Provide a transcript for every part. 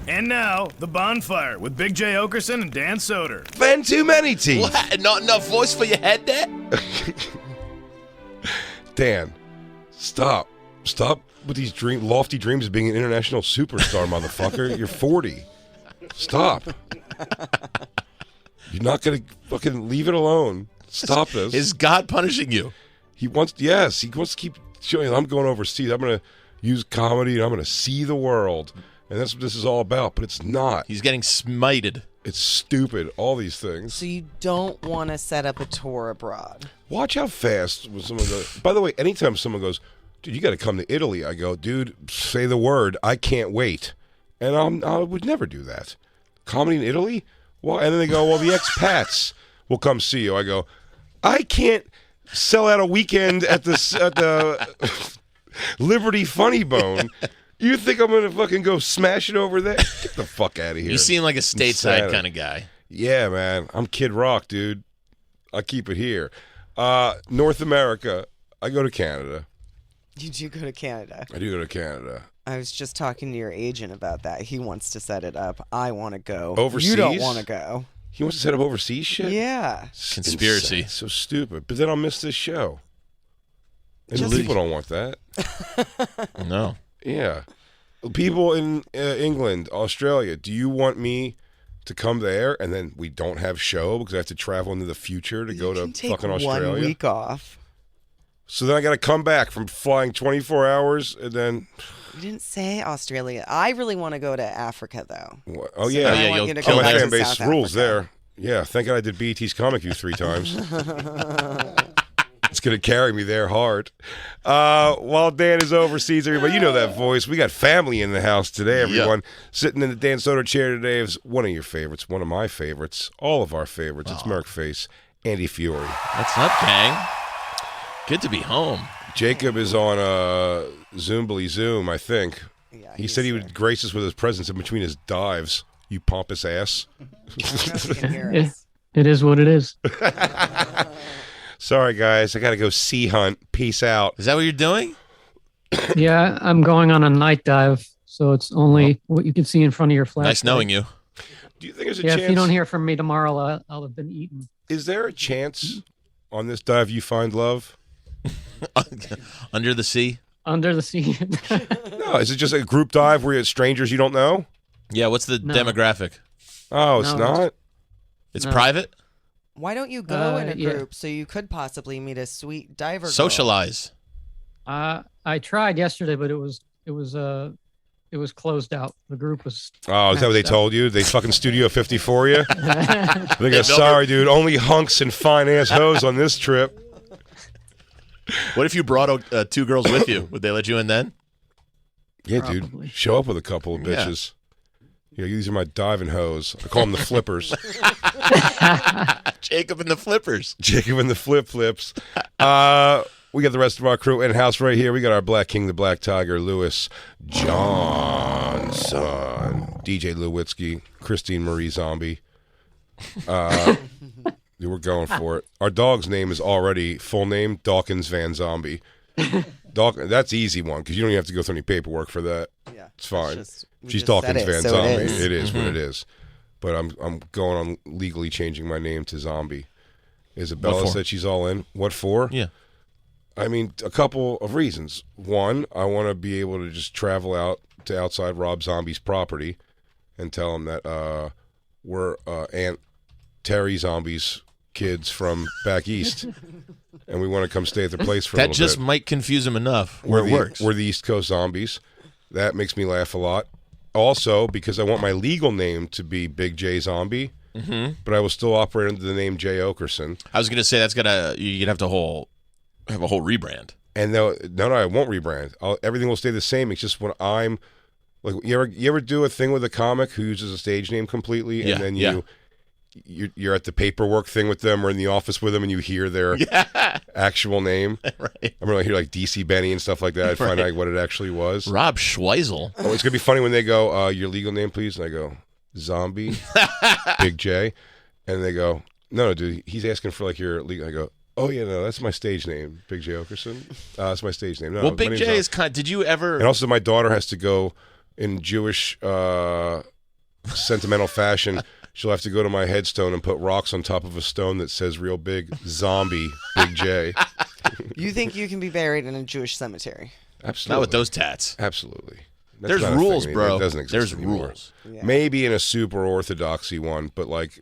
And now, the Bonfire with Big J. Okerson and Dan Soder. Been too many teeth. What? Not enough voice for your head there? Dan, stop. Stop with these lofty dreams of being an international superstar, motherfucker. You're 40. Stop. You're not going to fucking leave it alone. Stop this. Is God punishing you? He wants to keep showing, I'm going overseas. I'm going to use comedy and I'm going to see the world. And that's what this is all about, but it's not. He's getting smited. It's stupid, all these things. So you don't want to set up a tour abroad. Watch how fast when someone goes. By the way, anytime someone goes, dude, you got to come to Italy, I go, dude, say the word. I can't wait. And I would never do that. Comedy in Italy? Well, and then they go, well, the expats will come see you. I go, I can't sell out a weekend at the Liberty Funny Bone. You think I'm going to fucking go smash it over there? Get the fuck out of here. You seem like a stateside kind of guy. Yeah, man. I'm Kid Rock, dude. I keep it here. North America, I go to Canada. You do go to Canada. I do go to Canada. I was just talking to your agent about that. He wants to set it up. I want to go. Overseas? You don't want to go. He wants to set up overseas shit? Yeah. Conspiracy. Insane. So stupid. But then I'll miss this show. And Just- people don't want that. No. Yeah. People in England, Australia, do you want me to come there and then we don't have show because I have to travel into the future to go to fucking Australia? 1 week off. So then I got to come back from flying 24 hours and then... You didn't say Australia. I really want to go to Africa, though. Oh, So yeah. I want you'll you to kill go My back fan to base South rules Africa. there. Yeah, thank God I did BET's Comic View 3 times. It's going to carry me there hard. While Dan is overseas, everybody, you know that voice. We got family in the house today, everyone. Sitting in the Dan Soder chair today is one of your favorites, one of my favorites, all of our favorites. It's Merc Face, Andy Fiori. What's up, gang? Good to be home. Jacob is on Zoom, I think. Yeah, He he's said he there. would grace us with his presence in between his dives. You pompous ass. I don't know if you can hear Yeah. us. It is what it is. Sorry, guys. I got to go sea hunt. Peace out. Is that what you're doing? Yeah, I'm going on a night dive, so it's only what you can see in front of your flashlight. Nice knowing you. Do you think there's a Yeah, chance? if you don't hear from me tomorrow, I'll have been eaten. Is there a chance on this dive you find love? Under the sea? Under the sea. No, is it just a group dive where it's strangers you don't know? Yeah, what's the No. demographic? Oh, it's No, not? It's No. private? Why don't you go in a yeah. group so you could possibly meet a sweet diver girl? Socialize. I tried yesterday, but it was closed out. The group was. Oh, is that what they told you? They fucking Studio 50 for you? They go, no, sorry, dude, only hunks and fine-ass hoes on this trip. What if you brought 2 girls with you? Would they let you in then? Yeah, Probably. dude, show up with a couple of Yeah. bitches. Yeah, these are my diving hoes. I call them the flippers. Jacob and the Flippers. Jacob and the flip-flips. We got the rest of our crew in house right here. We got our Black King, the Black Tiger, Lewis Johnson, DJ Lewitsky, Christine Marie Zombie. We're going for it. Our dog's name is already full name Dawkins Van Zombie. That's easy one because you don't even have to go through any paperwork for that. Yeah, It's fine. we She's just Dawkins said it, Van so Zombie. it is. It is what it is. But I'm going on legally changing my name to Zombie. Isabella What for? said she's all in. What for? Yeah. I mean, a couple of reasons. One, I want to be able to just travel out to outside Rob Zombie's property and tell him that we're Aunt Terry Zombie's kids from back east, and we want to come stay at their place for a That little just bit. might confuse them enough where it works. We're the East Coast Zombies. That makes me laugh a lot. Also, because I want my legal name to be Big J Zombie, but I will still operate under the name Jay Okerson. I was going to say that's you'd have to have a whole rebrand. And no, I won't rebrand. Everything will stay the same. It's just when I'm like, you ever do a thing with a comic who uses a stage name completely, and Yeah, then yeah. you're at the paperwork thing with them or in the office with them, and you hear their actual name. Right. I'm gonna hear like DC Benny and stuff like that. I'd find out what it actually was. Rob Schweisel. Oh, it's gonna be funny when they go, your legal name, please, and I go, Zombie, Big J, and they go, no, dude, he's asking for like your legal. I go, oh yeah, no, that's my stage name, Big J Okerson. That's my stage name. No, Well, my Big name's J not. is kind. Did you ever? And also, my daughter has to go in Jewish sentimental fashion, she'll have to go to my headstone and put rocks on top of a stone that says real big, zombie, Big J. You think you can be buried in a Jewish cemetery? Absolutely. Not with those tats. Absolutely. That's There's not a rules, thing. bro. It doesn't exist There's anymore. rules. Yeah. Maybe in a super orthodoxy one, but like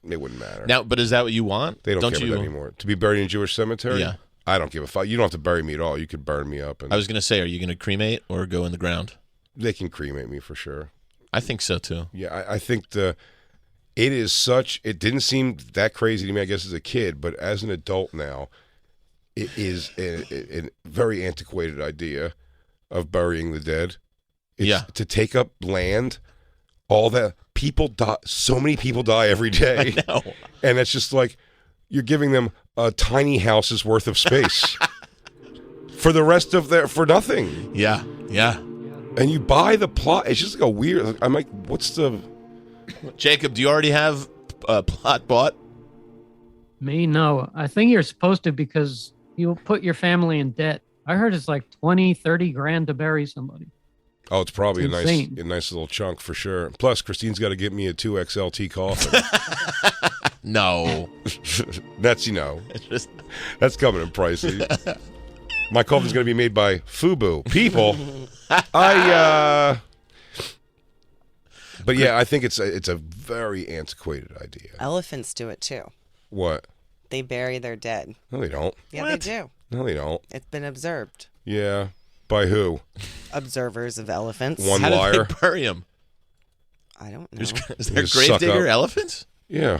it wouldn't matter. Now, but is that what you want? They don't care you? about that anymore. To be buried in a Jewish cemetery? Yeah. I don't give a fuck. You don't have to bury me at all. You could burn me up. And I was gonna say, are you gonna cremate or go in the ground? they can cremate me for sure. I think so too. Yeah, I think it is such. It didn't seem that crazy to me, I guess, as a kid, but as an adult now, it is a very antiquated idea of burying the dead. Yeah. To take up land, all that people die. So many people die every day. I know. And it's just like you're giving them a tiny house's worth of space for the rest of for nothing. Yeah. Yeah. And you buy the plot. It's just like a weird. I'm like, what's the? Jacob, do you already have a plot bought? Me, no. I think you're supposed to because you'll put your family in debt. I heard it's like 20, 30 grand to bury somebody. Oh, it's probably It's a insane. nice little chunk for sure. Plus, Christine's got to get me a 2XLT coffin. No. That's It's just that's coming in pricey. My coffin's going to be made by Fubu. People, but yeah, I think it's a very antiquated idea. Elephants do it too. What? They bury their dead. No, they don't. Yeah, What? they do. No, they don't. It's been observed. Yeah, by who? Observers of elephants. One how do liar. they bury him? I don't know. Is there Just suck gravedigger up. elephants? Yeah.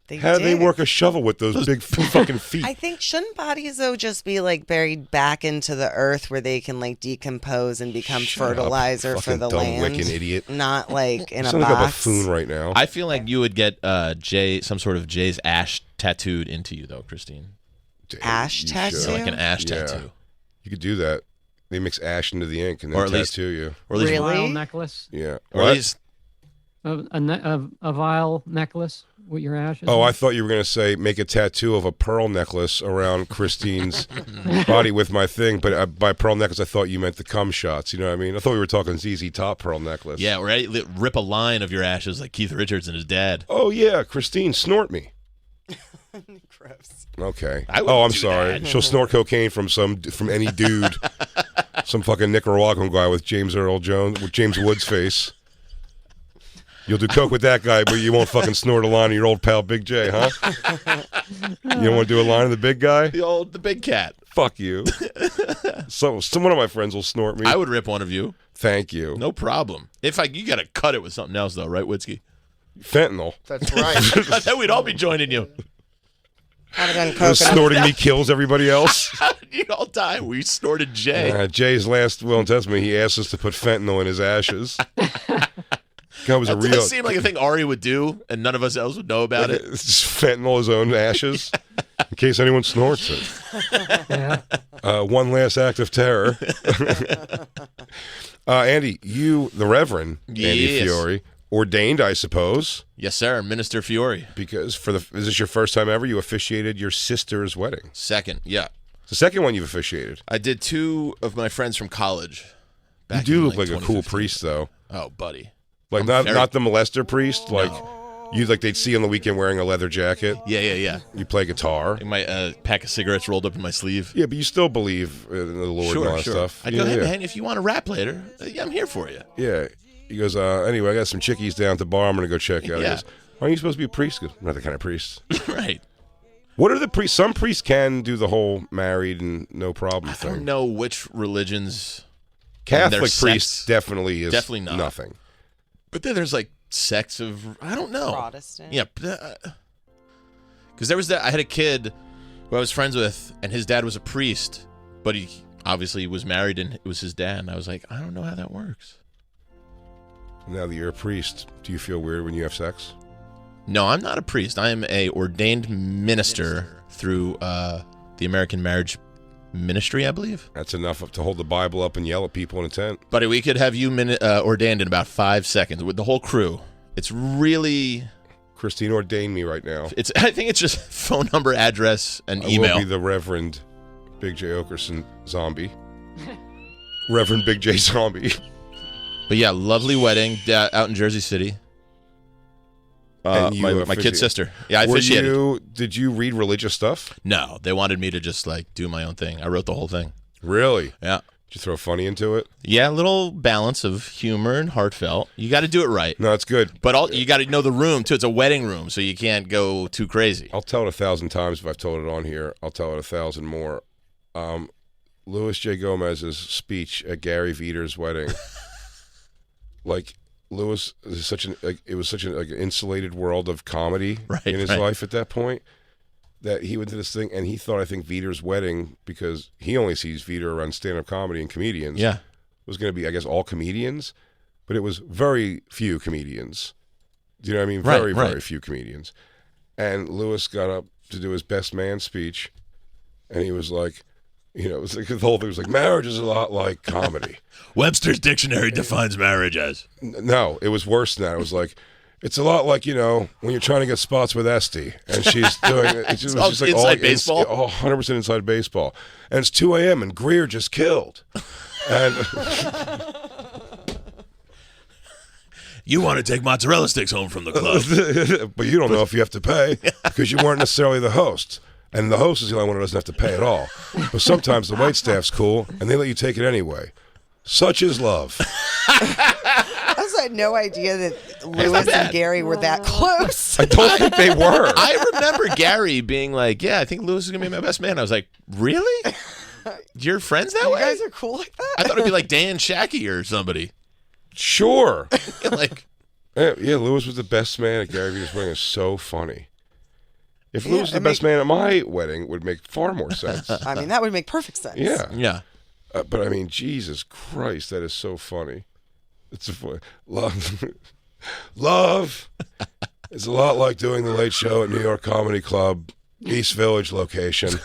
They How do they dig. work a shovel with those big fucking feet? I think shouldn't bodies though just be like buried back into the earth where they can like decompose and become Shut up, fertilizer for fucking the dumb land? Wiccan idiot. Not like in You a sound like a box. buffoon right now. I feel like you would get some sort of Jay's ash tattooed into you, though, Christine. Ash You tattoo? should. Yeah, like an ash Yeah. tattoo. You could do that. They mix ash into the ink and then Or at least- tattoo you. Or at least, Really? Vial necklace. Yeah. or at What? least A vial necklace with your ashes. Oh, in I it. thought you were going to say make a tattoo of a pearl necklace around Christine's body with my thing, but by pearl necklace, I thought you meant the cum shots. You know what I mean? I thought we were talking ZZ Top pearl necklace. yeah, or rip a line of your ashes like Keith Richards and his dad. Oh, yeah. Christine, snort me. Gross. Okay. I wouldn't Oh, I'm do sorry. that. She'll snort cocaine from any dude. Some fucking Nicaraguan guy with James Woods face. You'll do coke with that guy, but you won't fucking snort a line of your old pal Big J, huh? You don't want to do a line of the big guy? The big cat. Fuck you. So one of my friends will snort me. I would rip one of you. Thank you. No problem. You got to cut it with something else, though, right, Witzke? Fentanyl. That's right. Then we'd all be joining you. I'd have done Because coconut. snorting me kills everybody else. You'd all die. We snorted Jay. Jay's last will and testament, he asked us to put fentanyl in his ashes. That was a That real. does seem like a thing Ari would do, and none of us else would know about it. It's just fentanyl his own ashes in case anyone snorts it. Yeah. One last act of terror. Andy, you, the Reverend Andy Yes. Fiori, ordained, I suppose, Yes, sir. Minister Fiori. because is this your first time ever you officiated your sister's wedding? Second, yeah. It's the second one you've officiated. I did 2 of my friends from college. You back do in, look like a cool 2015. priest, though. Oh, buddy. Like I'm not the molester priest, like you they'd see on the weekend wearing a leather jacket. Yeah. You play guitar. Like my pack of cigarettes rolled up in my sleeve. Yeah, but you still believe in the Lord and all that stuff. I'd yeah, go, hey, yeah. man, if you want to rap later, I'm here for you. Yeah. He goes, anyway, I got some chickies down at the bar. I'm going to go check out. He Yeah. goes, aren't you supposed to be a priest? He goes, I'm not the kind of priest. Right. What are the priests? Some priests can do the whole married and no problem I thing. don't know which religions. Catholic their priest sects. definitely is Definitely not. nothing. But then there's like sects of, I don't know. Protestant. Yeah. Because there was that, I had a kid who I was friends with, and his dad was a priest, but he obviously was married and it was his dad. And I was like, I don't know how that works. Now that you're a priest, do you feel weird when you have sex? No, I'm not a priest. I am a ordained minister through the American Marriage Ministry, I believe. That's enough to hold the Bible up and yell at people in a tent. Buddy, we could have you ordained in about 5 seconds with the whole crew. It's really, Christine ordained me right now. I think it's just phone number, address, and I email. will be the Reverend Big J Okerson zombie. Reverend Big J zombie. But yeah, lovely wedding out in Jersey City. And you my kid's sister. Yeah, I Were officiated. Did you read religious stuff? No, they wanted me to just like do my own thing. I wrote the whole thing. Really? Yeah. Did you throw funny into it? Yeah, a little balance of humor and heartfelt. You got to do it right. No, it's good. But you got to know the room, too. It's a wedding room, so you can't go too crazy. I'll tell it 1,000 times if I've told it on here. I'll tell it 1,000 more. Louis J. Gomez's speech at Gary Veter's wedding. Like, Louis is it was such an insulated world of comedy in his life at that point that he went to this thing and he thought, I think, Veter's wedding, because he only sees Veter around stand-up comedy and comedians, was going to be, I guess, all comedians, but it was very few comedians. Do you know what I mean? Very few comedians. And Louis got up to do his best man speech, and he was like, you know, it was like, the whole thing was like, marriage is a lot like comedy. Webster's dictionary defines marriage as. No, it was worse than that. It was like, it's a lot like, you know, when you're trying to get spots with Esty, and she's doing it. It was just like inside baseball? 100% inside baseball. And it's 2 a.m. and Greer just killed. And you want to take mozzarella sticks home from the club. but you don't know if you have to pay because you weren't necessarily the host. And the host is the only one who doesn't have to pay at all. But sometimes the wait staff's cool, and they let you take it anyway. Such is love. I also had no idea that Louis and Gary were that close. I don't think they were. I remember Gary being like, yeah, I think Louis is going to be my best man. I was like, really? You're friends that way? You guys are cool like that? I thought it'd be like Dan Shacky or somebody. Sure. Like, yeah, Louis was the best man at Gary Vee's wedding. Is so funny. If Louis was the best man at my wedding, it would make far more sense. I mean, that would make perfect sense. Yeah. Yeah. But I mean, Jesus Christ, that is so funny. It's love. Love is a lot like doing the late show at New York Comedy Club, East Village location.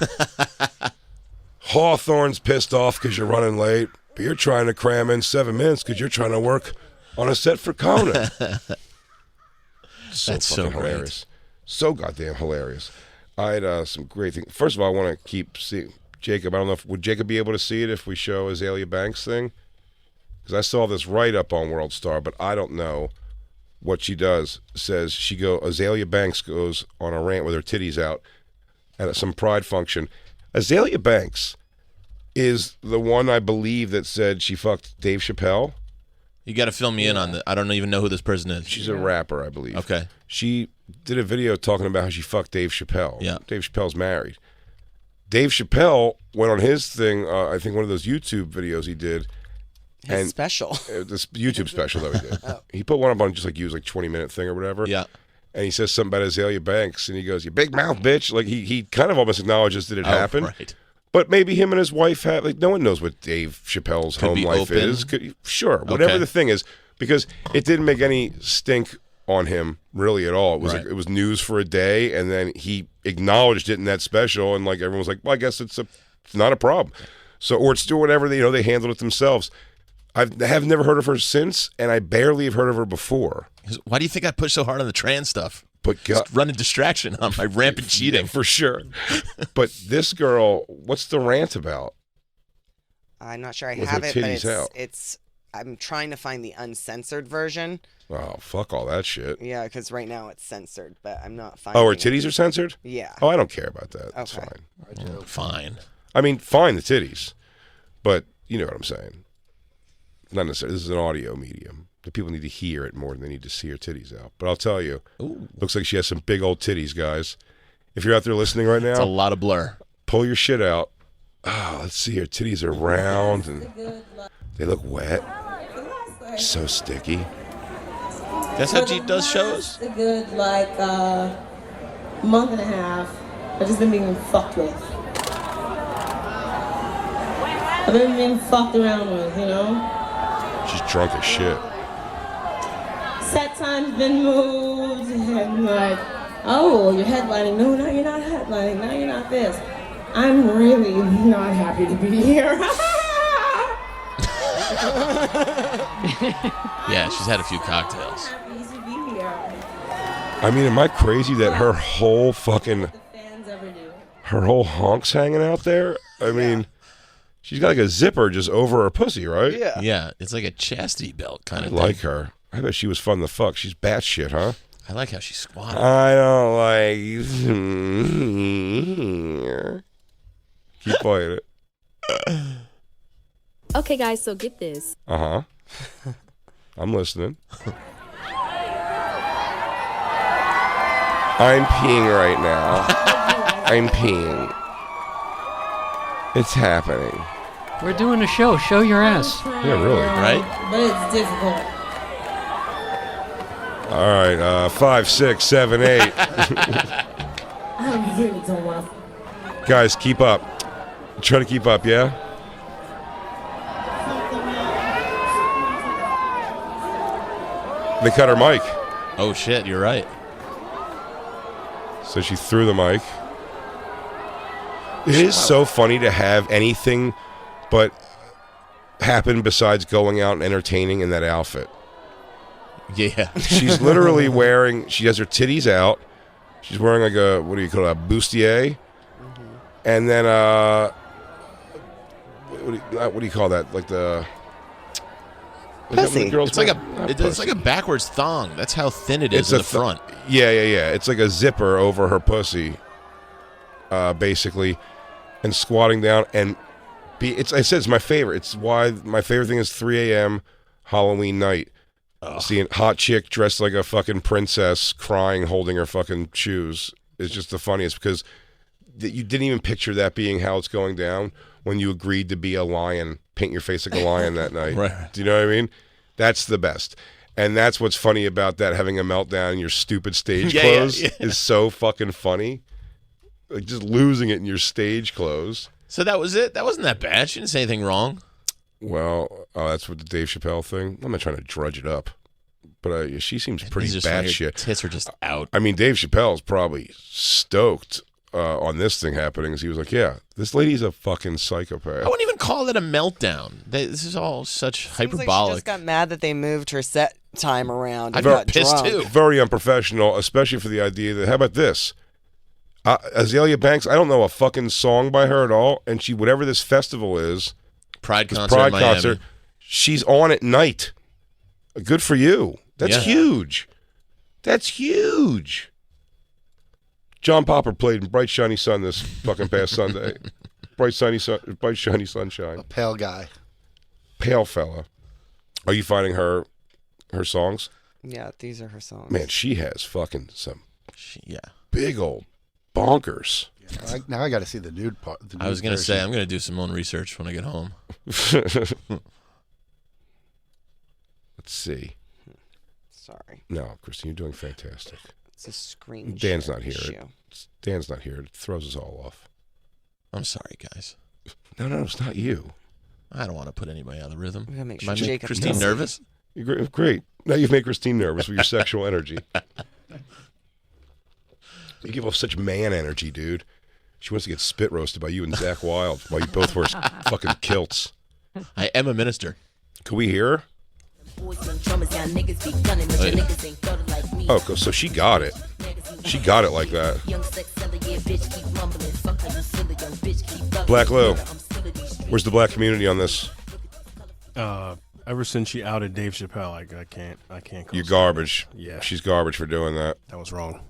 Hawthorne's pissed off because you're running late, but you're trying to cram in 7 minutes because you're trying to work on a set for Conan. That's so hilarious. So goddamn hilarious. I had some great things. First of all, I want to keep seeing Jacob. I don't know would Jacob be able to see it if we show Azalea Banks thing? Because I saw this write-up on World Star, but I don't know what she does. Says Azalea Banks goes on a rant with her titties out at some pride function. Azalea Banks is the one, I believe, that said she fucked Dave Chappelle. You got to fill me in on that. I don't even know who this person is. She's a rapper, I believe. Okay. She did a video talking about how she fucked Dave Chappelle. Yeah. Dave Chappelle's married. Dave Chappelle went on his thing, I think one of those YouTube videos he did. His special. This YouTube special that he did. He put one up on just like 20-minute thing or whatever. Yeah. And he says something about Azalea Banks, and he goes, "You big mouth bitch." Like he kind of almost acknowledges that it happened. Right. But maybe him and his wife have, like, no one knows what Dave Chappelle's home life is. Sure, whatever the thing is, because it didn't make any stink on him really at all. It was like, it was news for a day, and then he acknowledged it in that special, and like everyone was like, "Well, I guess it's not a problem." So, or it's still whatever they handled it themselves. I have never heard of her since, and I barely have heard of her before. Why do you think I pushed so hard on the trans stuff? But just running distraction on my rampant cheating. Yeah, for sure. But this girl, what's the rant about? I'm not sure I With have her it, but titties out. it's. I'm trying to find the uncensored version. Oh, fuck all that shit. Yeah, because right now it's censored, but I'm not finding. Oh, her titties are censored? Yeah. Oh, I don't care about that. That's Okay. fine. Fine. I mean, fine the titties, but you know what I'm saying. Not necessarily. This is an audio medium. The people need to hear it more than they need to see her titties out. But I'll tell you, looks like she has some big old titties, guys. If you're out there listening right now, it's a lot of blur. Pull your shit out. Oh, let's see. Her titties are round and they look wet. So sticky. That's how Jeep does shows? A good, month and a half. I've just been being fucked with. I've been being fucked around with, you know? She's drunk as shit. Set time's been moved, and oh, you're headlining. No, now you're not headlining. Now you're not this. I'm really not happy to be here. Yeah, she's had a few cocktails. Happy to be here. I mean, am I crazy that her whole fucking, The fans ever do. her whole honk's hanging out there? I mean, she's got like a zipper just over her pussy, right? Yeah. Yeah, it's like a chastity belt kind I of like thing. her. I bet she was fun to fuck. She's batshit, huh? I like how she squatted. I don't like. Keep playing it. Okay, guys, so get this. Uh-huh. I'm listening. I'm peeing right now. I'm peeing. It's happening. We're doing a show. Show your ass. Yeah, really. Right? But it's difficult. All right, 5, 6, 7, 8. I really don't want to. Guys, keep up. Try to keep up, yeah? They cut her mic. Oh, shit, you're right. So she threw the mic. It is so funny to have anything but happen besides going out and entertaining in that outfit. Yeah. She's literally wearing, she has her titties out. She's wearing like a, what do you call it, a bustier. And then, what do you call that? Like the... Pussy. It's like a backwards thong. That's how thin it is in the front. Yeah. It's like a zipper over her pussy, basically, and squatting down. And I said it's my favorite. It's why my favorite thing is 3 a.m. Halloween night. Seeing hot chick dressed like a fucking princess, crying, holding her fucking shoes is just the funniest because you didn't even picture that being how it's going down when you agreed to be a lion, paint your face like a lion that night. Right. Do you know what I mean? That's the best. And that's what's funny about that, having a meltdown in your stupid stage clothes is so fucking funny. Like just losing it in your stage clothes. So that was it? That wasn't that bad. She didn't say anything wrong. Well, that's what the Dave Chappelle thing. I'm not trying to drudge it up. But she seems pretty batshit. Tits are just out. I mean, Dave Chappelle's probably stoked on this thing happening. He was like, yeah, this lady's a fucking psychopath. I wouldn't even call it a meltdown. This is all such hyperbolic. Like she just got mad that they moved her set time around. I'd And be got pissed drunk. too. Very unprofessional, especially for the idea that, how about this? Azalea Banks, I don't know a fucking song by her at all, and whatever this festival is, Pride concert in Miami. She's on at night. Good for you. That's Yeah. huge. That's huge. John Popper played in Bright Shiny Sun this fucking past Sunday. Bright Shiny Sunshine. A pale guy. Pale fella. Are you finding her songs? Yeah, these are her songs. Man, she has fucking some Yeah. big old bonkers. Now I got to see the nude part. I was going to say, I'm going to do some own research when I get home. Let's see. Sorry. No, Christine, you're doing fantastic. It's a screen Dan's share not here. issue. Dan's not here. It throws us all off. I'm sorry, guys. No, it's not you. I don't want to put anybody out of the rhythm. We gotta make Am sure I Jacob Christine knows. nervous? You're great. Now you've made Christine nervous with your sexual energy. You give off such man energy, dude. She wants to get spit roasted by you and Zach Wilde while you both wear fucking kilts. I am a minister. Can we hear her? Oh, so she got it. She got it like that. Black Lou, where's the black community on this? Ever since she outed Dave Chappelle, I can't. You're garbage. Yeah. She's garbage for doing that. That was wrong.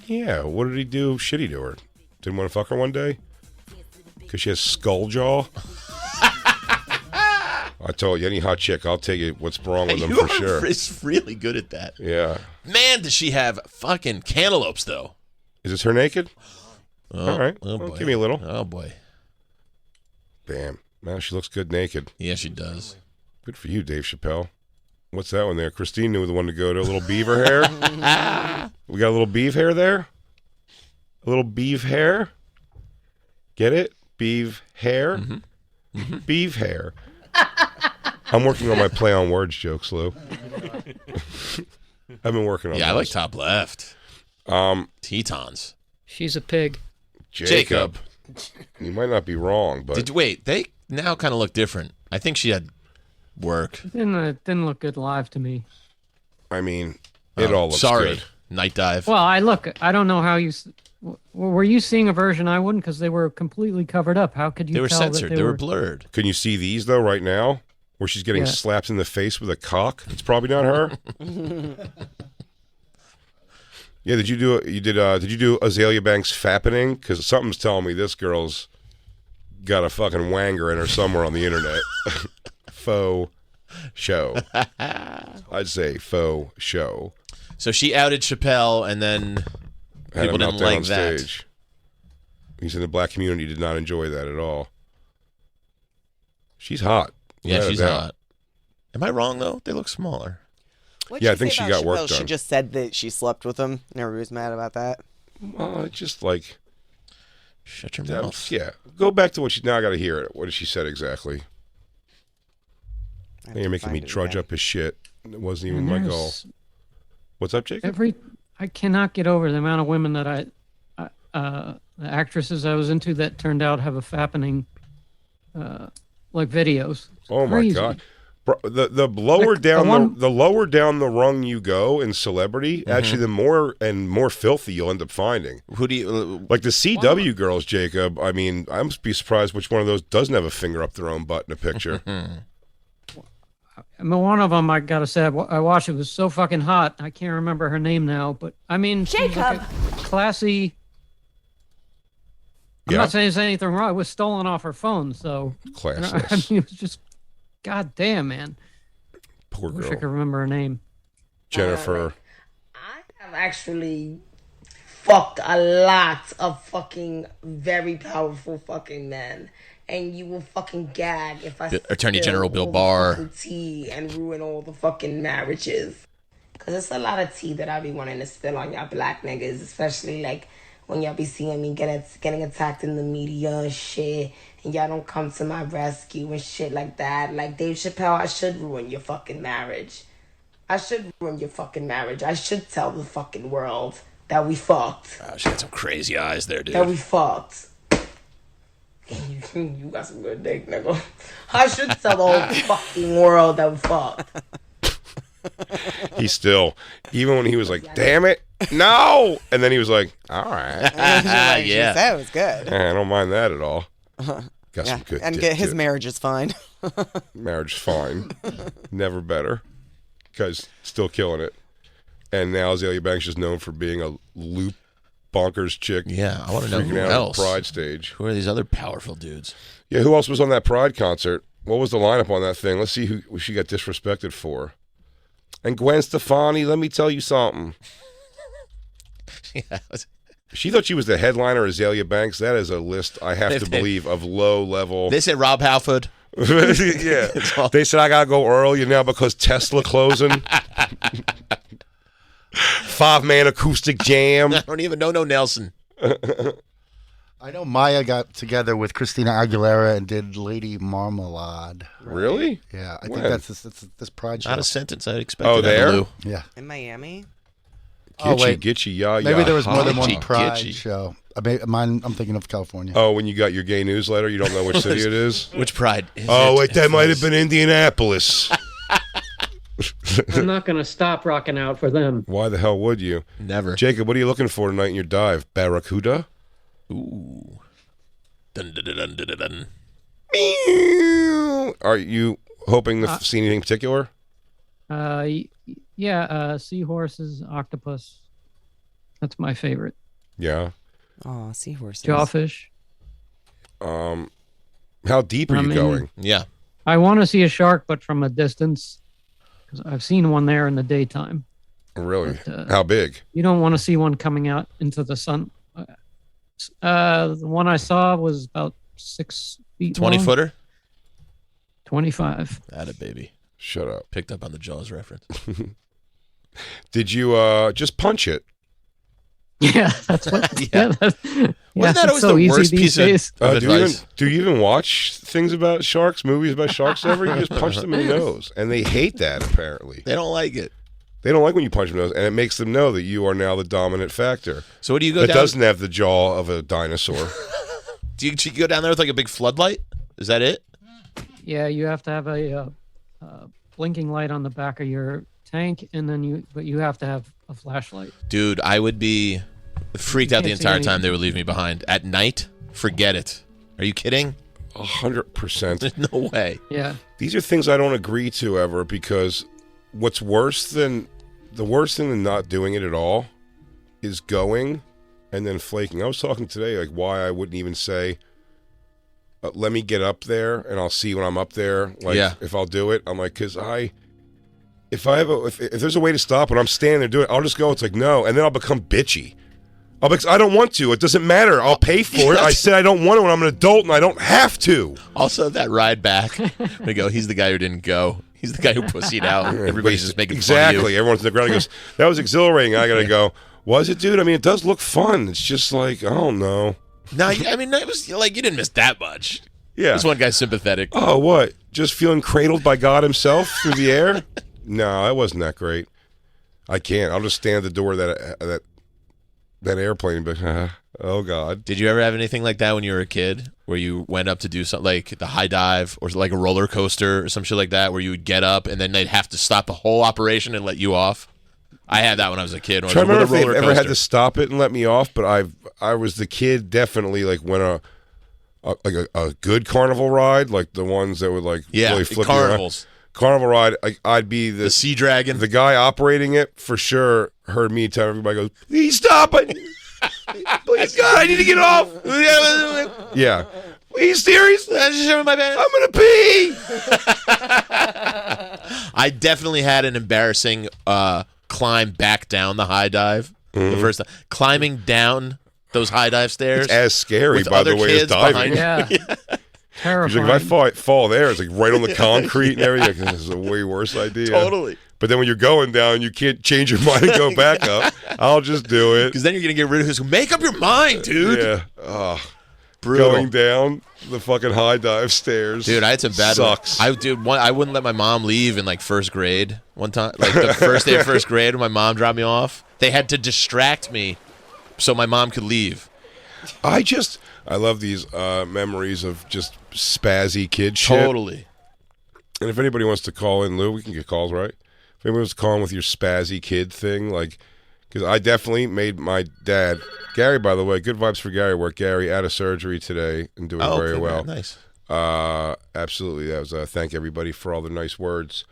Yeah, what did he do shitty to her? Didn't want to fuck her one day? Because she has skull jaw? I told you, any hot chick, I'll tell you what's wrong with them You for are sure. really good at that. Yeah. Man, does she have fucking cantaloupes, though. Is this her naked? Oh, All right. Oh, Well, boy. give me a little. Oh, boy. Bam. Man, she looks good naked. Yeah, she does. Good for you, Dave Chappelle. What's that one there? Christine knew the one to go to. A little beaver hair? We got a little beef hair there? A little beef hair? Get it? Beef hair? Beef hair. I'm working on my play on words jokes, Lou. I've been working on Yeah, I like those. top left. Tetons. She's a pig. Jacob. You might not be wrong, but Wait, they now kind of look different. I think she had work. Didn't look good live to me. I mean, it all looks Sorry. good. Night dive. Well, I don't know how you. Were you seeing a version I wouldn't? Because they were completely covered up. How could you they were tell censored. that They were blurred. Can you see these, though, right now? Where she's getting Yeah. slapped in the face with a cock? It's probably not her. Yeah, did you do Azalea Banks fappening? Because something's telling me this girl's got a fucking wanger in her somewhere on the internet. Faux show. I'd say faux show. So she outed Chappelle, and then Had people a didn't meltdown like on that. stage. He's in the black community. Did not enjoy that at all. She's hot. Yeah, Without a she's doubt. hot. Am I wrong though? They look smaller. What'd Yeah, you I think say she about got work Chappelle? done. She just said that she slept with him, and everybody was mad about that. Well, it's just like, Shut your mouth. yeah. Go back to what she. Now I got to hear it. What did she said exactly? I have You're to making find me it trudge again. up his shit. It wasn't even And my there's goal. What's up, Jacob? I cannot get over the amount of women that the actresses I was into that turned out have a fappening, like videos. It's Oh my crazy. god. Bro, the lower Like, down the lower down the rung you go in celebrity, actually the more and more filthy you'll end up finding. Who do you? Like the CW girls, Jacob. I mean, I must be surprised which one of those doesn't have a finger up their own butt in a picture. I mean, one of them, I gotta say, I watched. It was so fucking hot. I can't remember her name now, but I mean, she's like a classy. I'm Yeah. not saying there's anything wrong. It was stolen off her phone, so I Classless. mean, it was just, god damn, man. Poor I wish I girl. could remember her name. Jennifer. I have actually fucked a lot of fucking very powerful fucking men. And you will fucking gag if I Attorney spill General Bill all the Barr. fucking tea and ruin all the fucking marriages. Cause it's a lot of tea that I be wanting to spill on y'all black niggas, especially like when y'all be seeing me getting attacked in the media and shit, and y'all don't come to my rescue and shit like that. Like Dave Chappelle, I should ruin your fucking marriage. I should ruin your fucking marriage. I should tell the fucking world that we fucked. Wow, she got some crazy eyes there, dude. That we fucked. You got some good dick, nigga. I should tell the whole fucking world that we fucked. He still, even when he was like, "Damn it, no," and then he was like, "All right, Like she Yeah. said it was good. I don't mind that at all." Got Yeah, some good. and dick, get his too. marriage is fine. Marriage is fine, never better. Guy's still killing it, and now Azalea Banks is known for being a loop bonkers chick. Yeah, I want to know freaking who out else. at Pride stage. Who are these other powerful dudes? Yeah, who else was on that Pride concert? What was the lineup on that thing? Let's see who she got disrespected for. And Gwen Stefani, let me tell you something. Yeah. She thought she was the headliner, Azalea Banks. That is a list I have to believe of low level. They said Rob Halford. Yeah, they said I gotta go early now because Tesla closing. 5-man acoustic jam. I don't even know no Nelson. I know Maya got together with Christina Aguilera and did Lady Marmalade. Really? Yeah, I When? think that's this Pride show. Not a sentence I expected. Oh, there? Lou. Yeah. In Miami? Oh, Gitchy, wait. gitchy, ya, Maybe ya, there was more than ha. one Gitchy, Pride gitchy. show. I'm thinking of California. Oh, when you got your gay newsletter, you don't know which city it is? Which Pride? Is Oh, it? wait, that might have been Indianapolis. I'm not gonna stop rocking out for them. Why the hell would you? Never. Jacob, what are you looking for tonight in your dive? Barracuda? Ooh. Dun, dun, dun, dun, dun, dun, dun. Meow. Are you hoping to see anything particular? Yeah, seahorses, octopus. That's my favorite. Yeah. Oh, seahorses. Jawfish. How deep are I you mean- going? Yeah. I want to see a shark, but from a distance, because I've seen one there in the daytime. Really? But, How big? You don't want to see one coming out into the sun. The one I saw was about 6 feet 20 long. footer? 25. That a baby. Shut up. Picked up on the Jaws reference. Did you just punch it? Yeah, that's what. Yeah. Wasn't Wasn't that always so the easy worst these piece days? of Do you, even, advice? do you even watch things about sharks, movies about sharks ever? You just punch them in the nose. And they hate that, apparently. They don't like it. They don't like when you punch them in the nose, and it makes them know that you are now the dominant factor. So what do you go That down? doesn't have the jaw of a dinosaur. Do you go down there with like a big floodlight? Is that it? Yeah, you have to have a blinking light on the back of your tank, and then you have to have a flashlight. Dude, I would be freaked out the Can't see entire anything. time they would leave me behind. At night? Forget it. Are you kidding? 100%. There's no way. Yeah. These are things I don't agree to ever, because what's worse than the worst thing than not doing it at all is going and then flaking. I was talking today like why I wouldn't even say let me get up there and I'll see when I'm up there if I'll do it. I'm like cuz if there's a way to stop when I'm standing there doing it, I'll just go it's like no, and then I'll become bitchy. I don't want to. It doesn't matter. I'll pay for it. I said I don't want to when I'm an adult and I don't have to. Also, that ride back, we go, he's the guy who didn't go. He's the guy who pussied out. Everybody's just making fun of you. Exactly. Everyone's in the ground. He goes, that was exhilarating. I got to go, was it, dude? I mean, it does look fun. It's just like, I don't know. No, I mean, it was like you didn't miss that much. Yeah. This one guy's sympathetic. Oh, what? Just feeling cradled by God himself through the air? No, it wasn't that great. I can't. I'll just stand at the door of that airplane, but oh God. Did you ever have anything like that when you were a kid where you went up to do something like the high dive or like a roller coaster or some shit like that where you would get up and then they'd have to stop the whole operation and let you off? I had that when I was a kid. I remember if they've ever had to stop it and let me off, but I was the kid definitely like when a good carnival ride, like the ones that would like really flip carnivals. Carnival ride, I'd be the sea dragon. The guy operating it for sure heard me tell everybody, goes, please stop it. Please, God, I need to get off. Yeah. Are you serious? I'm going to pee. I definitely had an embarrassing climb back down the high dive. The first time. Climbing down those high dive stairs. It's as scary, by the way, as diving. Yeah. Terrifying. Like, if I fall there, it's like right on the concrete and everything. This is a way worse idea. Totally. But then when you're going down, you can't change your mind and go back up. I'll just do it. Because then you're going to get rid of this. Make up your mind, dude. Yeah. Oh, brutal. Going down the fucking high dive stairs. Dude, I had some bad sucks. I wouldn't let my mom leave in like first grade one time. Like the first day of first grade when my mom dropped me off. They had to distract me so my mom could leave. I love these memories of just spazzy kid shit. Totally. And if anybody wants to call in, Lou, we can get calls, right? If anyone wants to call in with your spazzy kid thing, like, because I definitely made my dad, Gary, by the way, good vibes for Gary, where Gary out of surgery today and doing very well. Nice. Absolutely. That was thank everybody for all the nice words.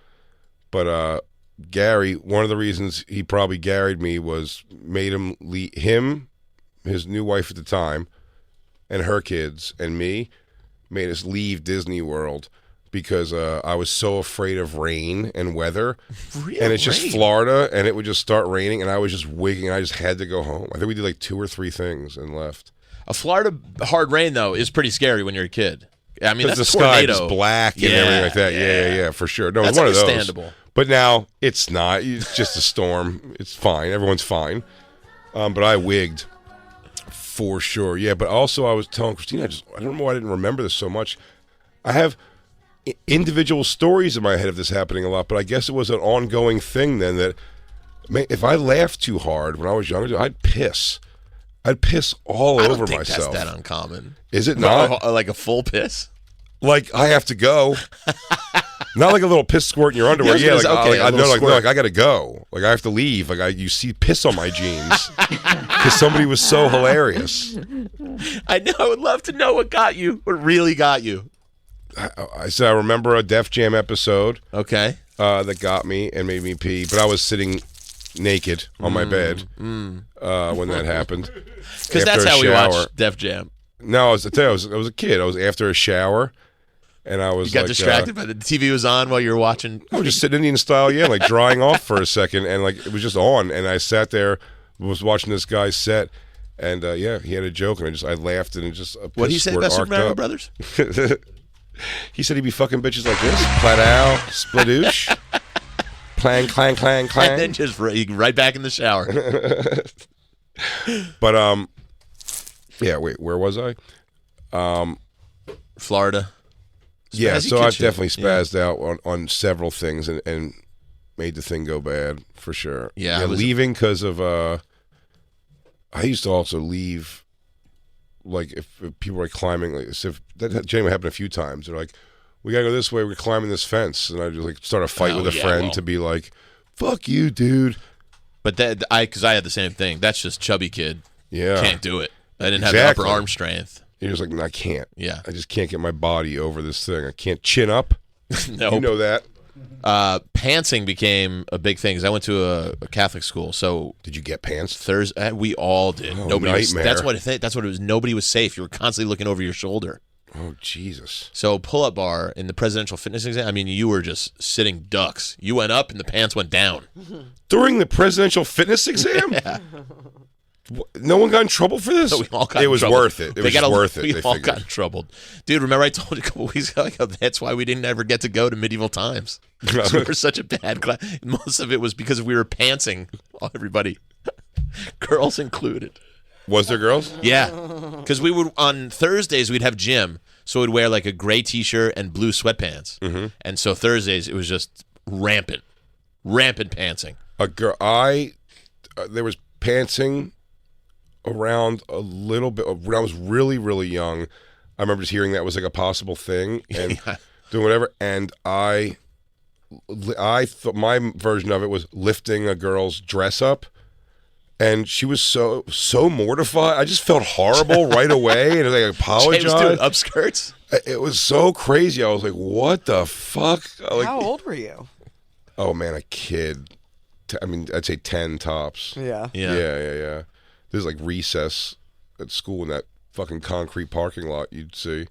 But Gary, one of the reasons he probably Gary'd me was made him, his new wife at the time, and her kids and me made us leave Disney World because I was so afraid of rain and weather. And it's just Florida, and it would just start raining, and I was just wigging. I just had to go home. I think we did like 2 or 3 things and left. A Florida hard rain, though, is pretty scary when you're a kid. I mean, that's the sky is black and everything like that. Yeah, for sure. No, that's one of those. understandable. But now it's not. It's just a storm. It's fine. Everyone's fine. But I wigged. For sure, yeah. But also, I was telling Christina, I don't know why I didn't remember this so much. I have individual stories in my head of this happening a lot, but I guess it was an ongoing thing then that if I laughed too hard when I was younger, I'd piss. I'd piss all over myself. I don't think that's that uncommon. Is it not? Like a full piss? Like, I have to go. Not like a little piss squirt in your underwear. Yeah, I got to go. Like, I have to leave. Like, you see piss on my jeans. Because somebody was so hilarious. I know. I would love to know what got you. What really got you. I said I remember a Def Jam episode. Okay. That got me and made me pee. But I was sitting naked on my bed when that happened. Because that's how we watched Def Jam. No, I was a kid. I was after a shower. And I was got distracted by the TV was on while you were watching. I was just sitting Indian style, like drying off for a second, and like it was just on, and I sat there, was watching this guy's set, and he had a joke, and I laughed, and it just what did he say about Super Mario Brothers? He said he'd be fucking bitches like this, Pladow, Splodoosh, clang, clang, clang, clang, and then just right back in the shower. But yeah, wait, where was I? Florida. Yeah, so I've definitely spazzed out on several things and made the thing go bad for sure. Yeah, leaving because of I used to also leave like if people were climbing, like if that genuinely happened a few times. They're like, we gotta go this way. We're climbing this fence, and I just like start a fight with a friend to be like, fuck you, dude. But because I had the same thing. That's just chubby kid. Yeah, can't do it. I didn't have the upper arm strength. You're just like, no, I can't. Yeah. I just can't get my body over this thing. I can't chin up. No. You know that. Pantsing became a big thing. 'Cause I went to a Catholic school, so Did you get pants? Thursday we all did. Oh, Nobody was, nightmare. that's what it was. Nobody was safe. You were constantly looking over your shoulder. Oh, Jesus. So pull-up bar in the presidential fitness exam, I mean, you were just sitting ducks. You went up and the pants went down. During the presidential fitness exam? Yeah. No one got in trouble for this? So we all got it in was trouble. worth it. It was just worth it. We they all figured. got in trouble. Dude, remember I told you a couple weeks ago, like, that's why we didn't ever get to go to medieval times. We were such a bad class. Most of it was because we were pantsing everybody, girls included. Was there girls? Yeah, because we would on Thursdays we'd have gym, so we'd wear like a gray T-shirt and blue sweatpants, and so Thursdays it was just rampant pantsing. A girl, there was pantsing around a little bit when I was really, really young. I remember just hearing that was like a possible thing and doing whatever. And I thought my version of it was lifting a girl's dress up. And she was so mortified. I just felt horrible right away, and I apologized. James doing upskirts. It was so crazy. I was like, "What the fuck?" Like, How old were you? oh man, a kid. I mean, I'd say 10 tops. Yeah. Yeah. There's like recess at school in that fucking concrete parking lot you'd see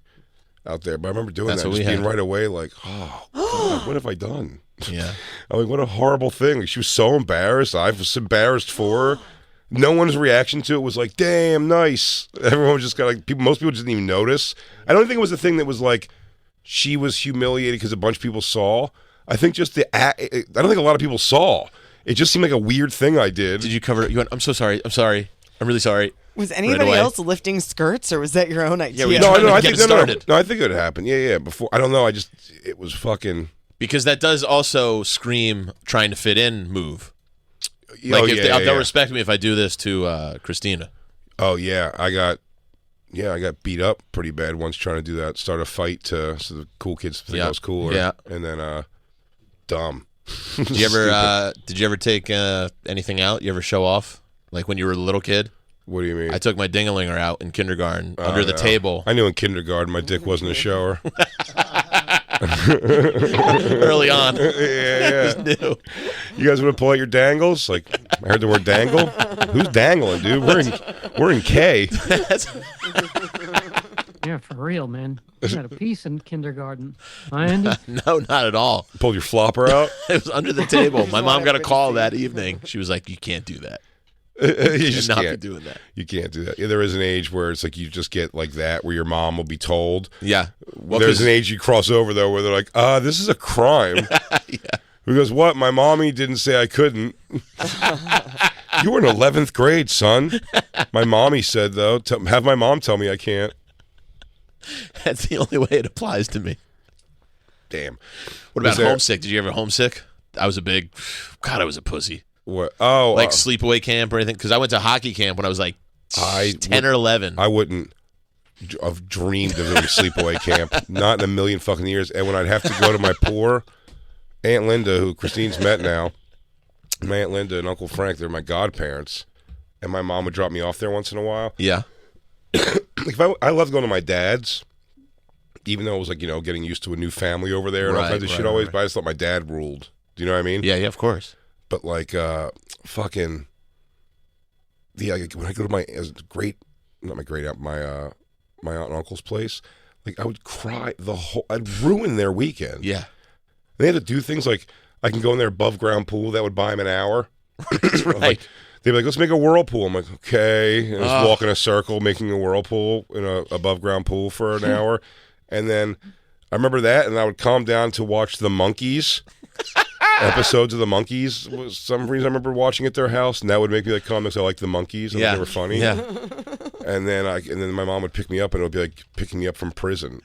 out there. But I remember doing That's that, what just we being had. right away like, oh, God, what have I done? Yeah. I'm like, what a horrible thing. Like, she was so embarrassed. I was embarrassed for her. No one's reaction to it was like, damn, nice. Everyone was just kind of like, most people didn't even notice. I don't think it was a thing that was like, she was humiliated because a bunch of people saw. I think just I don't think a lot of people saw. It just seemed like a weird thing I did. Did you cover it? You went, I'm so sorry. I'm really sorry. Was Right anybody away. else lifting skirts, or was that your own idea? we- No, trying to I get think it started. No, I think it happened. Yeah. Before, I don't know. It was fucking. Because that does also scream trying to fit in move. Oh, Like if yeah, they'll yeah. respect me if I do this to Christina. Oh yeah, I got beat up pretty bad once trying to do that. Start a fight so the cool kids think I was cooler. Yeah. And then dumb. Did you ever take anything out? You ever show off? Like when you were a little kid? What do you mean? I took my dingalinger out in kindergarten under the no. table. I knew in kindergarten my dick wasn't a shower. Early on. Yeah. Just knew. You guys want to pull out your dangles? Like, I heard the word dangle. Who's dangling, dude? We're in K. Yeah, for real, man. You had a piece in kindergarten. Huh, Andy? No, not at all. Pulled your flopper out. It was under the table. My mom got a call that evening. She was like, "You can't do that. You just Not be can't. doing that." You can't do that. Yeah, there is an age where it's like you just get like that, where your mom will be told. Yeah. Well, There's 'cause- an age you cross over though, where they're like, this is a crime. Yeah. Who goes, what? My mommy didn't say I couldn't. You were in 11th grade, son. My mommy said though. Have my mom tell me I can't. That's the only way it applies to me. Damn. What Was about there- homesick? Did you ever homesick? I was I was a pussy. What? Oh, Like sleepaway camp or anything? Because I went to hockey camp when I was like 10 or 11. I wouldn't have dreamed of doing sleepaway camp. Not in a million fucking years. And when I'd have to go to my poor Aunt Linda, who Christine's met now, my Aunt Linda and Uncle Frank, they're my godparents, and my mom would drop me off there once in a while. Yeah. Like I loved going to my dad's, even though it was like, getting used to a new family over there and all Right, kinds of shit right, always, right. but I just thought my dad ruled. Do you know what I mean? Yeah, of course. But like fucking when I go to my aunt and uncle's place, like I would cry I'd ruin their weekend. Yeah. They had to do things like I can go in their above ground pool that would buy them an hour. Right. Like, they'd be like, let's make a whirlpool. I'm like, okay. And just walk in a circle making a whirlpool in a above ground pool for an hour. And then I remember that, and I would calm down to watch the Monkees. Episodes of the Monkees. Was some reason I remember watching at their house, and that would make me like calm because I liked the Monkees. I thought they were funny. Yeah. And then my mom would pick me up, and it would be like picking me up from prison.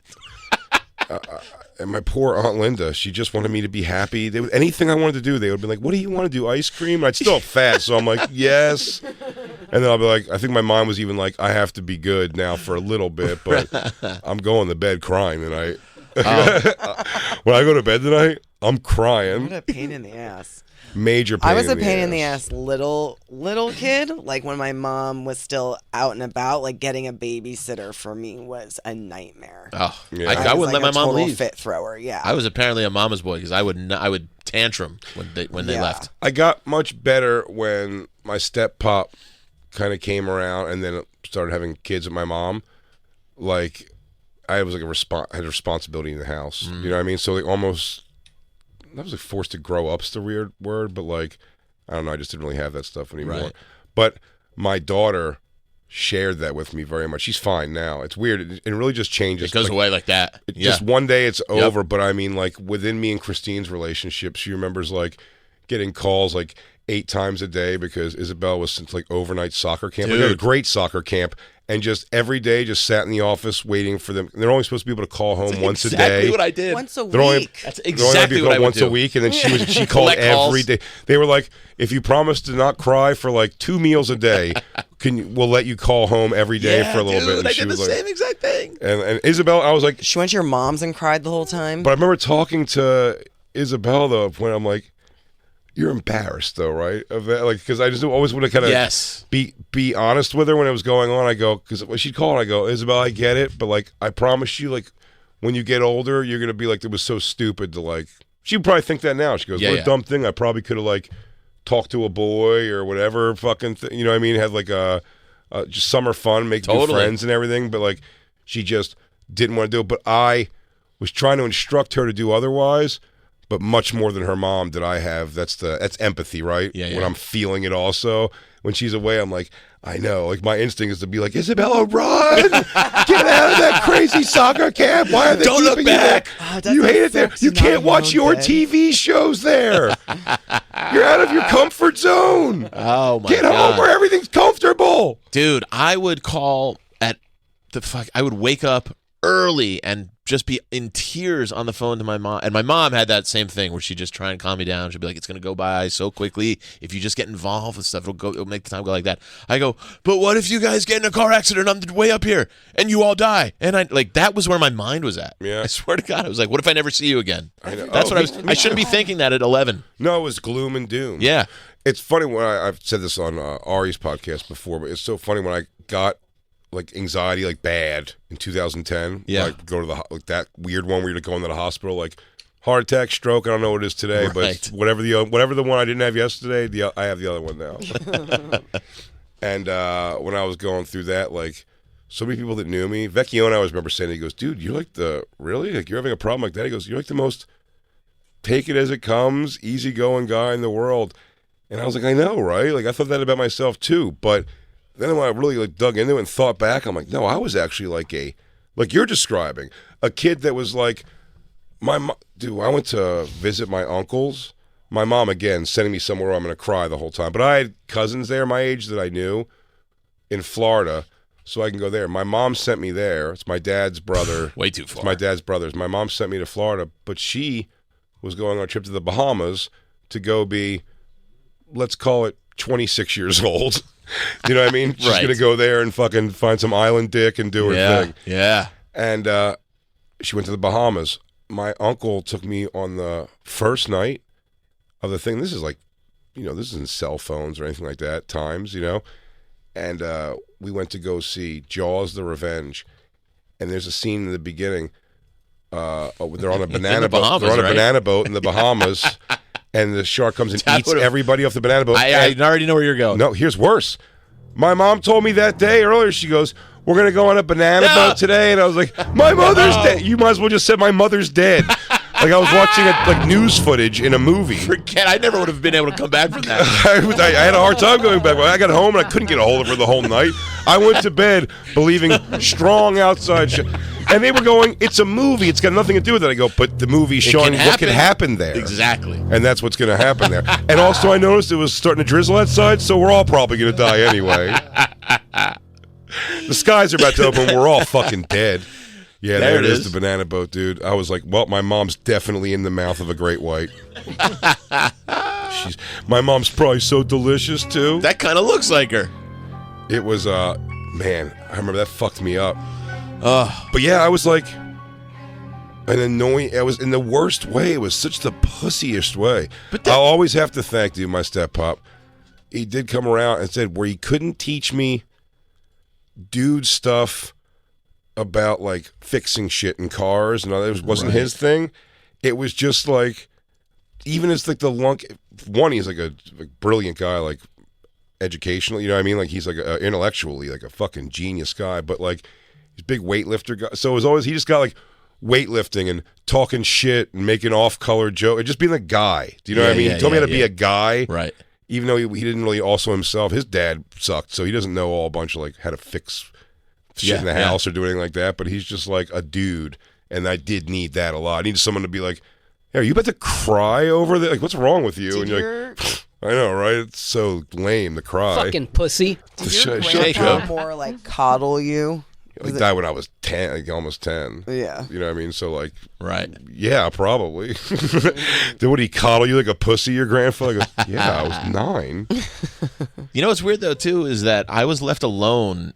And my poor Aunt Linda, she just wanted me to be happy. Anything I wanted to do, they would be like, what do you want to do, ice cream? And I'd still have fat, so I'm like, yes. And then I'll be like, I think my mom was even like, I have to be good now for a little bit, but I'm going to bed crying tonight. When I go to bed tonight, I'm crying. What a pain in the ass. Major pain I was a in the pain in the ass. ass little kid. Like when my mom was still out and about, like getting a babysitter for me was a nightmare. Oh, Yeah. I was wouldn't like let my a mom total leave. fit thrower. Yeah. I was apparently a mama's boy because I would tantrum when they Yeah. left. I got much better when my step pop kind of came around and then started having kids with my mom. Like, I was like I had a responsibility in the house. You know what I mean? So like almost, I was like forced to grow up's the weird word, but like, I don't know, I just didn't really have that stuff anymore. Right. But my daughter shared that with me very much. She's fine now. It's weird. It really just changes. It goes away like that. It Yeah. Just one day it's over, but I mean, like within me and Christine's relationship, she remembers like getting calls like 8 times a day because Isabel was since like overnight soccer camp. Like, a great soccer camp, and just every day just sat in the office waiting for them. And they're only supposed to be able to call home once a day. Exactly what I did. Once a They're only- week. That's They're only allowed to exactly be what called I would once do. a week, and then she called Collect calls. every day. They were like, if you promise to not cry for like 2 meals a day, we'll let you call home every day Yeah, for a little dude, bit. And I she did the was like, same exact thing. and Isabel, I was like, She went to your mom's and cried the whole time. but I remember talking to Isabel though when I'm like, you're embarrassed though, right? Of that, like, because I just always want to kind of Yes. be honest with her when it was going on. I go, because when she'd call, I go, Isabel, I get it, but like, I promise you, like, when you get older, you're gonna be like, it was so stupid to like. She'd probably think that now. She goes, what a dumb thing. I probably could have like talked to a boy or whatever fucking thing. You know what I mean? Had like a just summer fun, make new friends and everything. But like, she just didn't want to do it. But I was trying to instruct her to do otherwise. But much more than her mom did I have. That's empathy, right? Yeah. When I'm feeling it also. When she's away, I'm like, I know. Like, my instinct is to be like, Isabella, run! Get out of that crazy soccer camp! Why are they Don't look keeping you back! there? You hate it there. You can't watch your TV shows there. You're out of your comfort zone. Oh my Get God. home where everything's comfortable. Dude, I would call at I would wake up early and just be in tears on the phone to my mom. And my mom had that same thing where she'd just try and calm me down. She'd be like, it's going to go by so quickly. If you just get involved with stuff, it'll make the time go like that. I go, but what if you guys get in a car accident on the way up here and you all die? And that was where my mind was at. Yeah. I swear to God, I was like, what if I never see you again? I know. That's what I shouldn't be thinking that at 11. No, it was gloom and doom. Yeah. It's funny when I've said this on Ari's podcast before, but it's so funny when I got like anxiety like bad in 2010. Yeah. Like go to like that weird one where you're going to the hospital, like heart attack, stroke. I don't know what it is today, but it's whatever the one I didn't have yesterday, I have the other one now. And when I was going through that, like so many people that knew me, Vecchione, I always remember saying, he goes, dude, you're like like you're having a problem like that. He goes, you're like the most take it as it comes, easygoing guy in the world. And I was like, I know, right? Like I thought that about myself too, but then when I really like dug into it and thought back, I'm like, no, I was actually like you're describing, a kid that was like, dude, I went to visit my uncles. My mom, again, sending me somewhere where I'm going to cry the whole time. But I had cousins there my age that I knew in Florida, so I can go there. My mom sent me there. It's my dad's brother. Way too far. It's my dad's brother's. My mom sent me to Florida, but she was going on a trip to the Bahamas to go be, let's call it 26 years old. You know what I mean? She's going to go there and fucking find some island dick and do her thing. Yeah. And she went to the Bahamas. My uncle took me on the first night of the thing. This is like, this isn't cell phones or anything like that times, And we went to go see Jaws the Revenge. And there's a scene in the beginning. They're on a banana boat. They're on a banana boat in the Bahamas. And the shark comes and eats everybody off the banana boat. I already know where you're going. No, here's worse. My mom told me that day earlier, she goes, we're going to go on a banana boat today. And I was like, my mother's dead. You might as well just say my mother's dead. Like I was watching news footage in a movie. Forget, I never would have been able to come back from that. I had a hard time going back. I got home and I couldn't get a hold of her the whole night. I went to bed believing strong outside and they were going, it's a movie. It's got nothing to do with it. I go, but the movie's showing what can happen there. Exactly. And that's what's going to happen there. And also I noticed it was starting to drizzle outside, so we're all probably going to die anyway. The skies are about to open. We're all fucking dead. Yeah, there it is, the banana boat, dude. I was like, well, my mom's definitely in the mouth of a great white. My mom's probably so delicious, too. That kind of looks like her. It was, man, I remember that fucked me up. But yeah, I was like, an annoying. It was in the worst way. It was such the pussiest way. But I'll always have to thank my step pop. He did come around and said where he couldn't teach me dude stuff about like fixing shit in cars and all that. It wasn't his thing. It was just like, even as like the lunk. One, he's like a brilliant guy, like educational. You know what I mean? Like he's like intellectually like a fucking genius guy. But like he's a big weightlifter guy. So it was always he just got like weightlifting and talking shit and making off-color jokes and just being a guy. Do you know what I mean? He told me how to be a guy. Right. Even though he didn't really also himself, his dad sucked, so he doesn't know all a bunch of like how to fix shit in the house or do anything like that. But he's just like a dude, and I did need that a lot. I need someone to be like, "Hey, are you about to cry over that? Like, what's wrong with you?" And you're like, "I know, right? It's so lame to cry." Fucking pussy. Did your grandpa more like coddle you? He died when I was 10, like almost 10. Yeah. You know what I mean? So like, right. Yeah, probably. Would he coddle you like a pussy, your grandfather? Goes, yeah, I was 9. You know what's weird though too is that I was left alone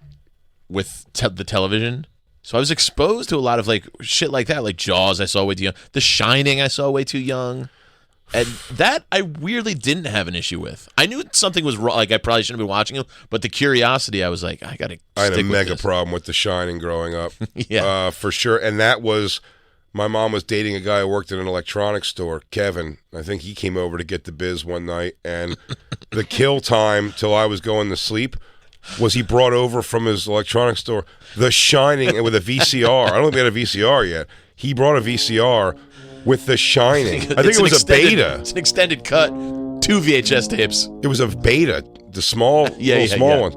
with the television, so I was exposed to a lot of like shit like that, like Jaws. I saw way too young. The Shining I saw way too young. And that I weirdly didn't have an issue with. I knew something was wrong. Like I probably shouldn't have been watching them, but the curiosity, I was like, I got to. I had a mega problem with The Shining growing up. Yeah, for sure. And that was, my mom was dating a guy who worked in an electronics store, Kevin. I think he came over to get the biz one night, and the kill time till I was going to sleep was he brought over from his electronics store The Shining with a VCR. I don't think they had a VCR yet. He brought a VCR with The Shining. I think it was a beta. It's an extended cut, 2 VHS tapes. It was a beta, the small, small ones.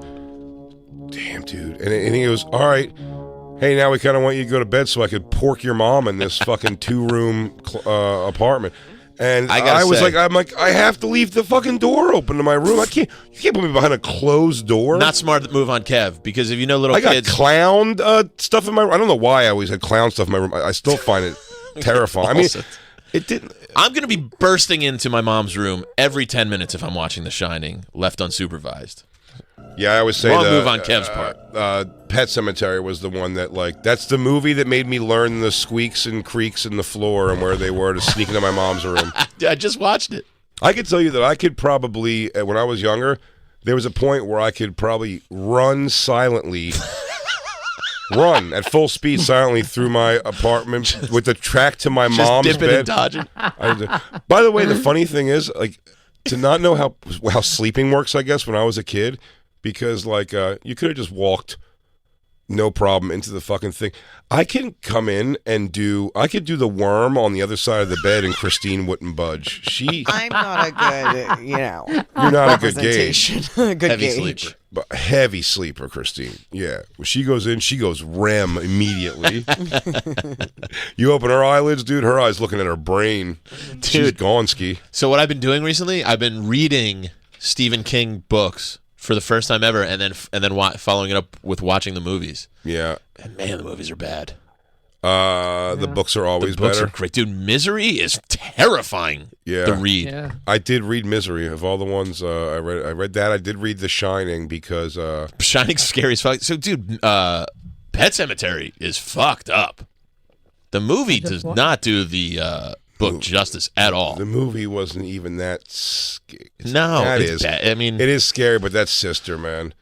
Damn, dude. And he goes, all right, hey, now we kind of want you to go to bed so I could pork your mom in this fucking 2-room apartment. And I'm like, I have to leave the fucking door open to my room. You can't put me behind a closed door. Not smart to move on Kev, because if you know little kids. I got clown stuff in my room. I don't know why I always had clown stuff in my room. I still find it terrifying. I mean, it didn't. I'm going to be bursting into my mom's room every 10 minutes if I'm watching The Shining, left unsupervised. Yeah, I always say Wrong move on Kev's part. Pet Sematary was the one that, like, that's the movie that made me learn the squeaks and creaks in the floor and where they were to sneak into my mom's room. I just watched it. I could tell you that I could probably, when I was younger, there was a point where I could probably run silently. Run at full speed silently through my apartment with the track to my mom's dipping bed. And dodging. By the way, the funny thing is, like, to not know how sleeping works, I guess, when I was a kid, because like you could have just walked no problem into the fucking thing. I can come in and I could do the worm on the other side of the bed and Christine wouldn't budge. I'm not a good, you're not a good gauge. Good heavy gauge. sleeper. But heavy sleeper, Christine. Yeah. When she goes in, she goes REM immediately. You open her eyelids, dude, her eyes looking at her brain. Dude, she's gone ski. So what I've been doing recently, I've been reading Stephen King books for the first time ever, and then following it up with watching the movies. Yeah. And man, the movies are bad. The books are always the books better. Are great, dude. Misery is terrifying. Yeah. To read. Yeah. I did read Misery. Of all the ones I read that. I did read The Shining because Shining's scary as fuck. So, dude, Pet Sematary is fucked up. The movie does not do the book justice at all. The movie wasn't even that scary. No, it's bad. I mean, it is scary, but that's sister, man.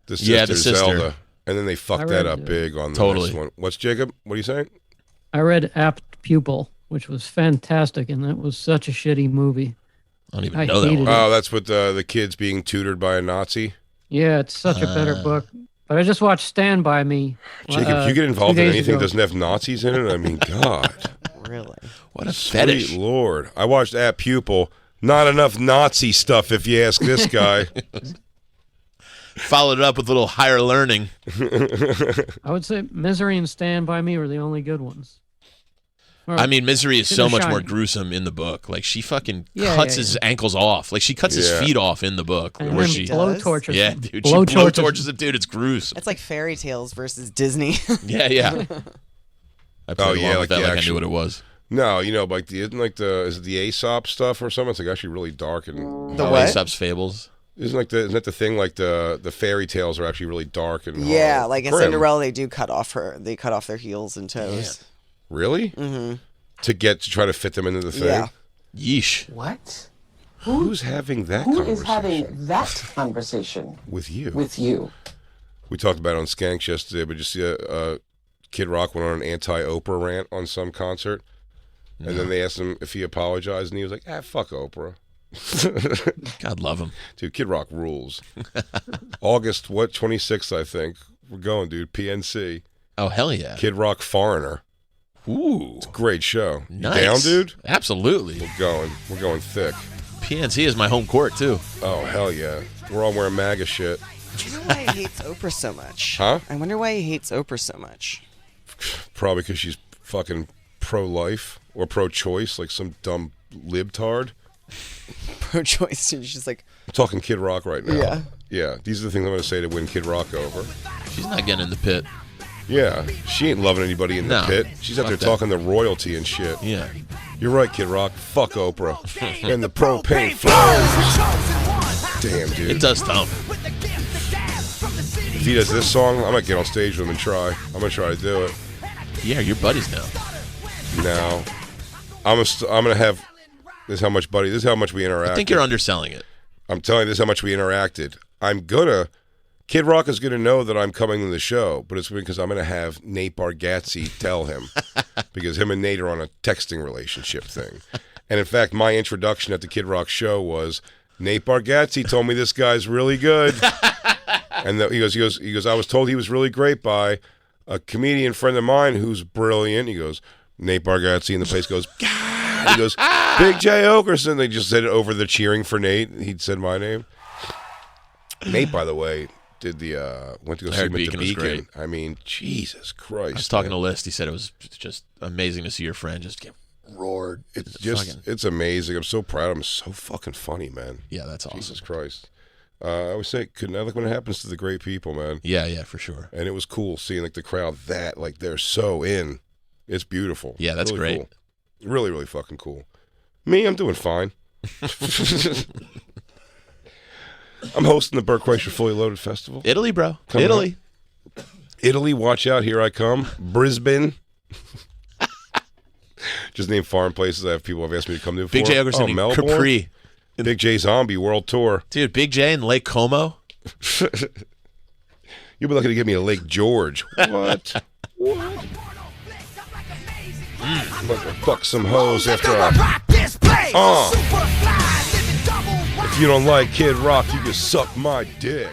The sister, Zelda. And then they fucked that up big on the next one. What's Jacob? What are you saying? I read Apt Pupil, which was fantastic, and that was such a shitty movie. I don't even know that one. Oh, that's with the kids being tutored by a Nazi? Yeah, it's such a better book. But I just watched Stand By Me. Jacob, you get involved in anything that doesn't have Nazis in it? I mean, God. Really? What a fetish. Sweet Lord. I watched Apt Pupil. Not enough Nazi stuff, if you ask this guy. Followed it up with a little Higher Learning. I would say Misery and Stand By Me were the only good ones. I mean, Misery is so much more gruesome in the book. Like, she fucking cuts his ankles off. Like, she cuts his feet off in the book. And where then she blow tortures Yeah, him. dude. She blow tortures him, dude. It's gruesome. It's like fairy tales versus Disney. Yeah. I played along with that like I knew what it was. No, like is it the Aesop stuff or something? It's like actually really dark and the what? Aesop's Fables. Isn't that the thing? Like the fairy tales are actually really dark and like in grim. Cinderella, they cut off their heels and toes. Yeah. Really? Mm-hmm. To try to fit them into the thing? Yeah. Yeesh. What? Who's having that Who conversation? is having that conversation with you? with you? We talked about it on Skanks yesterday, but you see Kid Rock went on an anti-Oprah rant on some concert, and then they asked him if he apologized, and he was like, fuck Oprah. God love him. Dude, Kid Rock rules. August, 26th, I think. We're going, dude. PNC. Oh, hell yeah. Kid Rock Foreigner. Ooh. It's a great show. Nice. You down, dude? Absolutely. We're going thick. PNC is my home court, too. Oh, hell yeah. We're all wearing MAGA shit. I wonder why he hates Oprah so much. Huh? I wonder why he hates Oprah so much. Probably because she's fucking pro-life or pro-choice, like some dumb libtard. Pro-choice. And she's like... I'm talking Kid Rock right now. Yeah. Yeah, these are the things I'm going to say to win Kid Rock over. She's not getting in the pit. Yeah, she ain't loving anybody in the No, pit. She's out there fuck that. talking to royalty and shit. Yeah. You're right, Kid Rock. Fuck Oprah. And the propane flows. Damn, dude. It does thump. If he does this song, I'm going to get on stage with him and try. I'm going to try to do it. Yeah, you're buddies now. No. I'm going to have... This is how much we interacted. I think you're underselling it. I'm telling you, this is how much we interacted. Kid Rock is going to know that I'm coming to the show, but it's because I'm going to have Nate Bargatze tell him. Because him and Nate are on a texting relationship thing. And in fact, my introduction at the Kid Rock show was, Nate Bargatze told me this guy's really good. And he goes, I was told he was really great by a comedian friend of mine who's brilliant. He goes, Nate Bargatze, and the place goes, God. He goes, Big J. Okerson. They just said it over the cheering for Nate. He'd said my name. Nate, by the way, went to go see him at the was Beacon. great. I mean, Jesus Christ. I was talking to List. He said it was just amazing to see your friend just get roared. It's amazing. I'm so proud of him. So fucking funny, man. Yeah, that's awesome. Jesus Christ. I always say, I like when it happens to the great people, man. Yeah, for sure. And it was cool seeing like the crowd they're so in. It's beautiful. Yeah, that's really great. Cool. Really, really fucking cool. Me, I'm doing fine. I'm hosting the Burt Kreischer Fully Loaded Festival. Italy, bro. Coming Italy. up. Italy, watch out. Here I come. Brisbane. Just name foreign places I have people have asked me to come to. Big J. Okerson in Melbourne. Capri. Big J Zombie World Tour. Dude, Big J in Lake Como. You'll be lucky to get me to Lake George. What? I'm about to fuck some hoes after If you don't like Kid Rock, you can suck my dick.